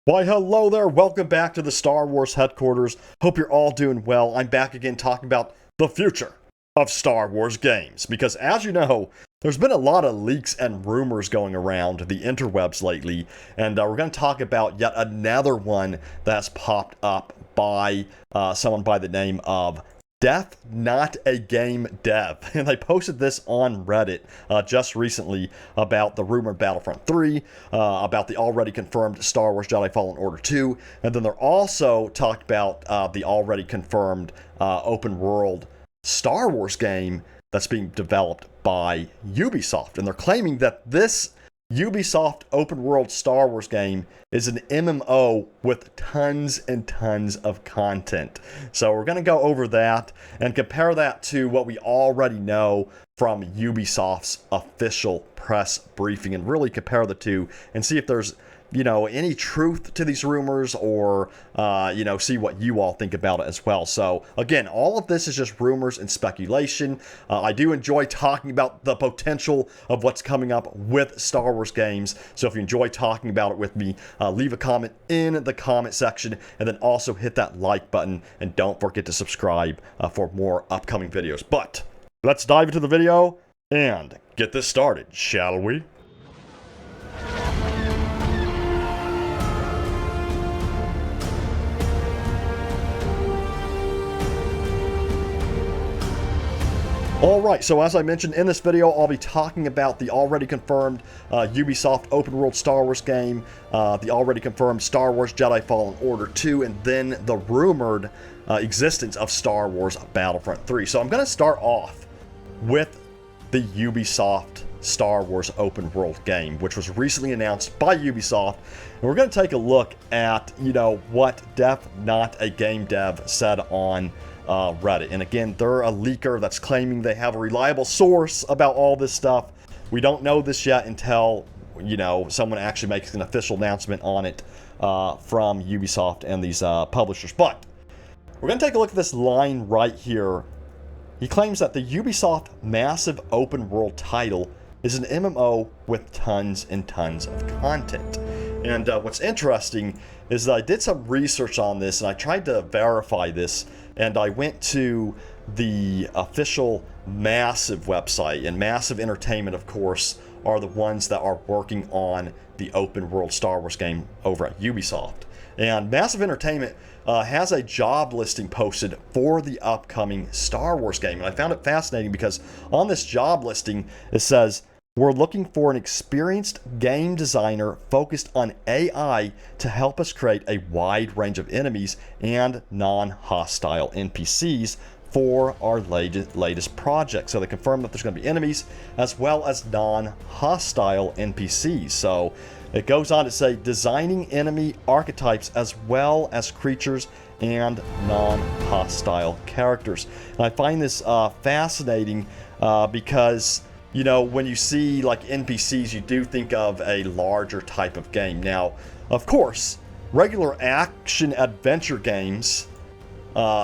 Why, hello there. Welcome back to the Star Wars headquarters. Hope you're all doing well. I'm back again talking about the future of Star Wars games. Because as you know, there's been a lot of leaks and rumors going around the interwebs lately. And we're going to talk about yet another one that's popped up by someone by the name of Death Not a Game Dev. And they posted this on Reddit just recently about the rumored Battlefront 3, about the already confirmed Star Wars Jedi Fallen Order 2, and then they're also talked about the already confirmed open world Star Wars game that's being developed by Ubisoft. And they're claiming that this Ubisoft open world Star Wars game is an MMO with tons and tons of content. So we're going to go over that and compare that to what we already know from Ubisoft's official press briefing and really compare the two and see if there's any truth to these rumors or, see what you all think about it as well. So, again, all of this is just rumors and speculation. I do enjoy talking about the potential of what's coming up with Star Wars games. So if you enjoy talking about it with me, leave a comment in the comment section and then also hit that like button. And don't forget to subscribe for more upcoming videos. But let's dive into the video and get this started, shall we? Alright, so as I mentioned in this video, I'll be talking about the already confirmed Ubisoft open world Star Wars game, the already confirmed Star Wars Jedi Fallen Order 2, and then the rumored existence of Star Wars Battlefront 3. So I'm going to start off with the Ubisoft Star Wars open world game, which was recently announced by Ubisoft. And we're going to take a look at, what Death Not a Game Dev said on Reddit. And again, they're a leaker that's claiming they have a reliable source about all this stuff. We don't know this yet until, someone actually makes an official announcement on it from Ubisoft and these publishers. But we're going to take a look at this line right here. He claims that the Ubisoft massive open world title is an MMO with tons and tons of content. And what's interesting is that I did some research on this and I tried to verify this, and I went to the official Massive website, and Massive Entertainment, of course, are the ones that are working on the open world Star Wars game over at Ubisoft. And Massive Entertainment has a job listing posted for the upcoming Star Wars game. And I found it fascinating because on this job listing, it says, "We're looking for an experienced game designer focused on AI to help us create a wide range of enemies and non-hostile NPCs for our latest project." So they confirm that there's going to be enemies as well as non-hostile NPCs. So it goes on to say designing enemy archetypes as well as creatures and non-hostile characters. And I find this fascinating because when you see like NPCs, you do think of a larger type of game. Now, of course, regular action adventure games,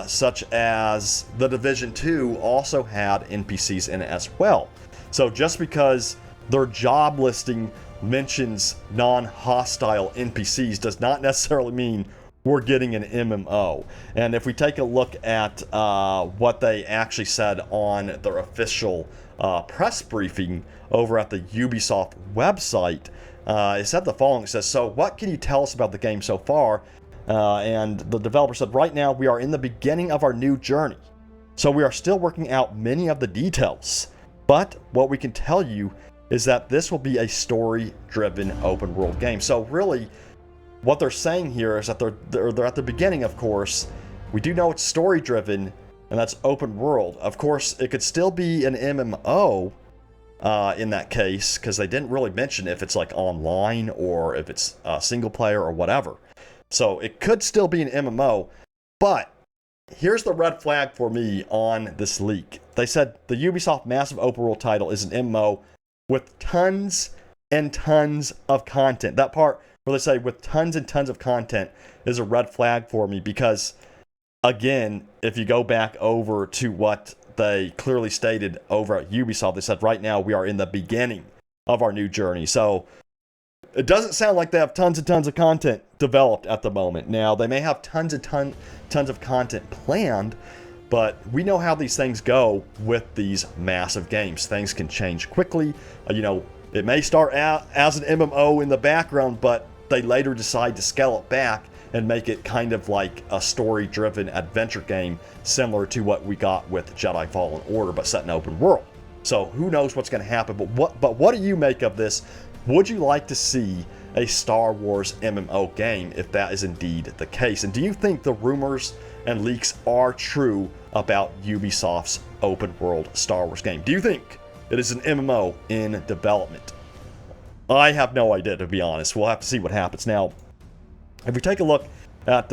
such as The Division 2, also had NPCs in it as well. So just because their job listing mentions non-hostile NPCs does not necessarily mean we're getting an MMO. And if we take a look at what they actually said on their official press briefing over at the Ubisoft website, it said the following. It says, "So what can you tell us about the game so far?" And the developer said, "Right now we are in the beginning of our new journey. So we are still working out many of the details. But what we can tell you is that this will be a story-driven open world game." So really, what they're saying here is that they're at the beginning, of course. We do know it's story-driven, and that's open world. Of course, it could still be an MMO in that case, because they didn't really mention if it's like online or if it's single player or whatever. So it could still be an MMO, but here's the red flag for me on this leak. They said the Ubisoft massive open world title is an MMO with tons and tons of content. That part where they say with tons and tons of content is a red flag for me because, again, if you go back over to what they clearly stated over at Ubisoft, they said right now we are in the beginning of our new journey. So it doesn't sound like they have tons and tons of content, developed at the moment. Now, they may have tons of content planned, but we know how these things go with these massive games. Things can change quickly. You know, it may start out as an MMO in the background, but they later decide to scale it back and make it kind of like a story-driven adventure game, similar to what we got with Jedi Fallen Order, but set in open world. So who knows what's going to happen? But what do you make of this? Would you like to see a Star Wars MMO game if that is indeed the case? And do you think the rumors and leaks are true about Ubisoft's open world Star Wars game? Do you think it is an MMO in development? I have no idea, to be honest. We'll have to see what happens. Now, if we take a look at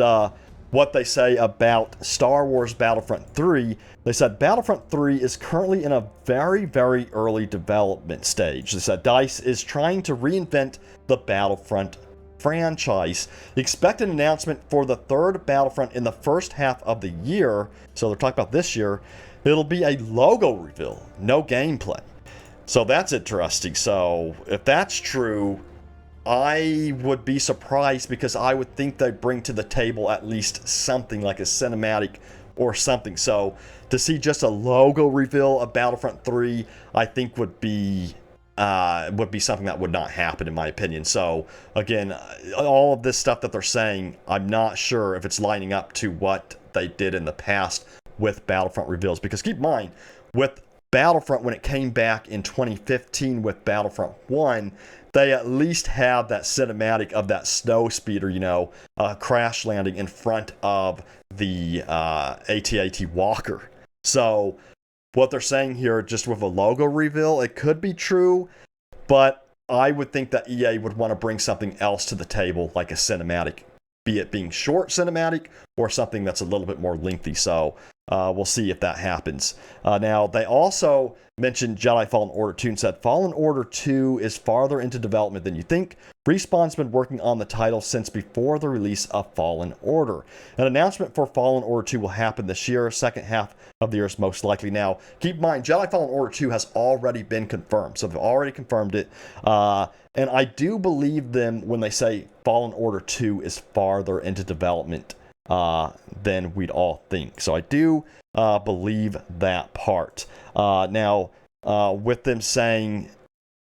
what they say about Star Wars Battlefront 3, they said Battlefront 3 is currently in a very, very early development stage. They said DICE is trying to reinvent the Battlefront franchise. Expect an announcement for the third Battlefront in the first half of the year. So they're talking about this year. It'll be a logo reveal, no gameplay. So that's interesting. So if that's true, I would be surprised, because I would think they'd bring to the table at least something like a cinematic or something. So to see just a logo reveal of Battlefront 3, I think would be something that would not happen, in my opinion. So again, all of this stuff that they're saying, I'm not sure if it's lining up to what they did in the past with Battlefront reveals. Because keep in mind, with Battlefront, when it came back in 2015 with Battlefront 1, they at least had that cinematic of that snow speeder, you know, crash landing in front of the AT-AT Walker. So what they're saying here, just with a logo reveal, it could be true, but I would think that EA would want to bring something else to the table, like a cinematic, be it being short cinematic or something that's a little bit more lengthy. So we'll see if that happens. Now, they also mentioned Jedi Fallen Order 2 and said, Fallen Order 2 is farther into development than you think. Respawn's been working on the title since before the release of Fallen Order. An announcement for Fallen Order 2 will happen this year, second half of the year is most likely. Now, keep in mind, Jedi Fallen Order 2 has already been confirmed, so they've already confirmed it. And I do believe them when they say Fallen Order 2 is farther into development than we'd all think. So I do believe that part. Now, with them saying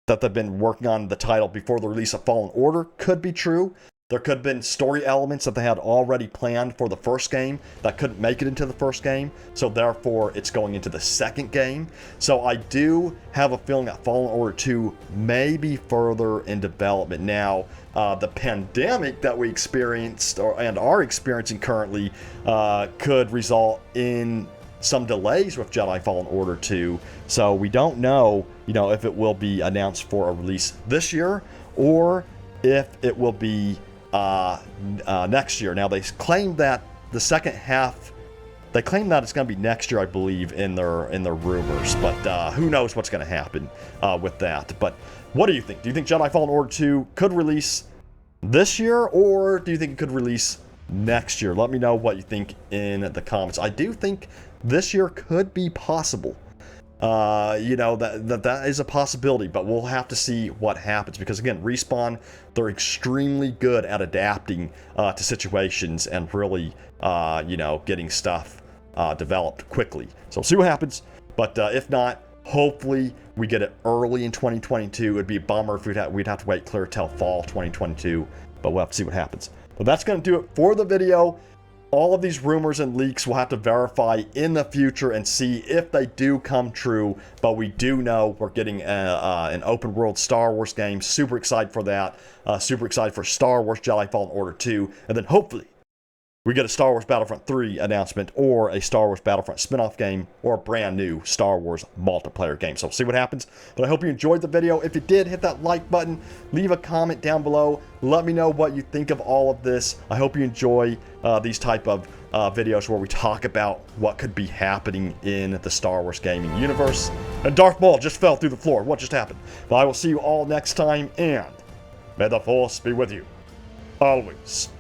that they've been working on the title before the release of Fallen Order, could be true. There could have been story elements that they had already planned for the first game that couldn't make it into the first game, so therefore it's going into the second game. So I do have a feeling that Fallen Order 2 may be further in development. Now, the pandemic that we experienced and are experiencing currently could result in some delays with Jedi Fallen Order 2, so we don't know, if it will be announced for a release this year or if it will be next year. Now, they claim that the second half, they claim that it's going to be next year, I believe, in their rumors, but who knows what's going to happen with that. But what do you think? Do you think Jedi Fallen Order 2 could release this year, or do you think it could release next year? Let me know what you think in the comments. I do think this year could be possible. That is a possibility, but we'll have to see what happens, because again, Respawn, they're extremely good at adapting to situations and really getting stuff developed quickly. So we'll see what happens, but if not, hopefully we get it early in 2022. It'd be a bummer if we'd have to wait clear till fall 2022, but we'll have to see what happens. But that's going to do it for the video. All of these rumors and leaks we'll have to verify in the future and see if they do come true. But we do know we're getting an open world Star Wars game. Super excited for that. Super excited for Star Wars Jedi Fallen Order 2. And then hopefully we get a Star Wars Battlefront 3 announcement, or a Star Wars Battlefront spin-off game, or a brand new Star Wars multiplayer game. So we'll see what happens. But I hope you enjoyed the video. If you did, hit that like button. Leave a comment down below. Let me know what you think of all of this. I hope you enjoy these type of videos where we talk about what could be happening in the Star Wars gaming universe. And Darth Maul just fell through the floor. What just happened? But I will see you all next time, and may the Force be with you always.